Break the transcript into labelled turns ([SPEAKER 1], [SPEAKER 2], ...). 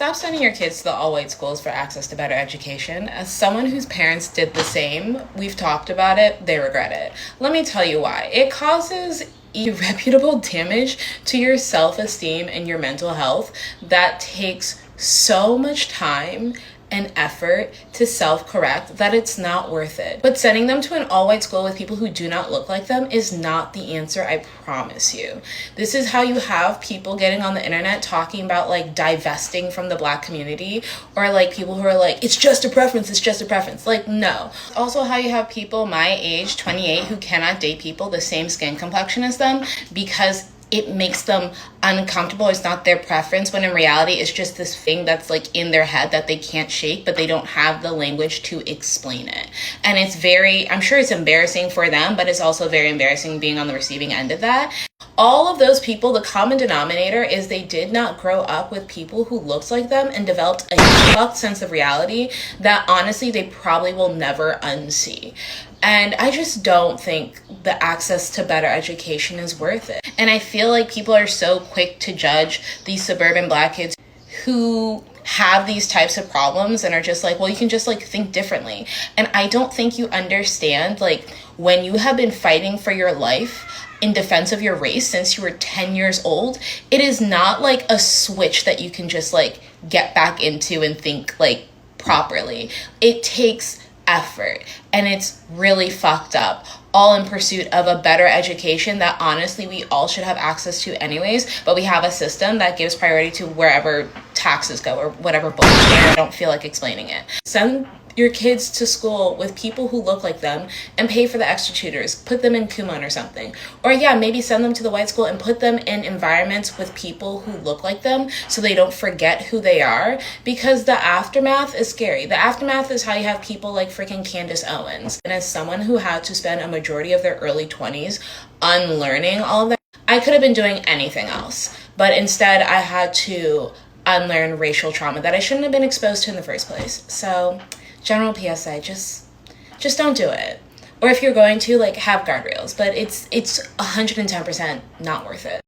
[SPEAKER 1] Stop sending your kids to the all-white schools for access to better education. As someone whose parents did the same, we've talked about it, they regret it. Let me tell you why. It causes irreparable damage to your self-esteem and your mental health that takes so much time and effort to self-correct that it's not worth it. But sending them to an all-white school with people who do not look like them is not the answer, I promise you. This is how you have people getting on the internet talking about like divesting from the Black community, or like people who are like, it's just a preference, it's just a preference. Like, no. Also how you have people my age, 28, who cannot date people the same skin complexion as them because it makes them uncomfortable. It's not their preference, when in reality, it's just this thing that's like in their head that they can't shake, but they don't have the language to explain it. And it's I'm sure it's embarrassing for them, but it's also very embarrassing being on the receiving end of that. All of those people, the common denominator is they did not grow up with people who looked like them and developed a fucked sense of reality that honestly they probably will never unsee. And I just don't think the access to better education is worth it. And I feel like people are so quick to judge these suburban Black kids who have these types of problems and are just like, well, you can just like think differently. And I don't think you understand, like, when you have been fighting for your life in defense of your race since you were 10 years old, it is not like a switch that you can just like get back into and think like properly. It takes effort, and it's really fucked up, all in pursuit of a better education that honestly we all should have access to anyways, but we have a system that gives priority to wherever taxes go or whatever bullshit. I don't feel like explaining it. Send your kids to school with people who look like them and pay for the extra tutors. Put them in Kumon or something. Or yeah, maybe send them to the white school and put them in environments with people who look like them so they don't forget who they are, because the aftermath is scary. The aftermath is how you have people like freaking Candace Owens. And as someone who had to spend a majority of their early 20s unlearning all of that, I could have been doing anything else. But instead I had to unlearn racial trauma that I shouldn't have been exposed to in the first place. So general PSA, just don't do it. Or if you're going to, like, have guardrails, but it's 110% not worth it.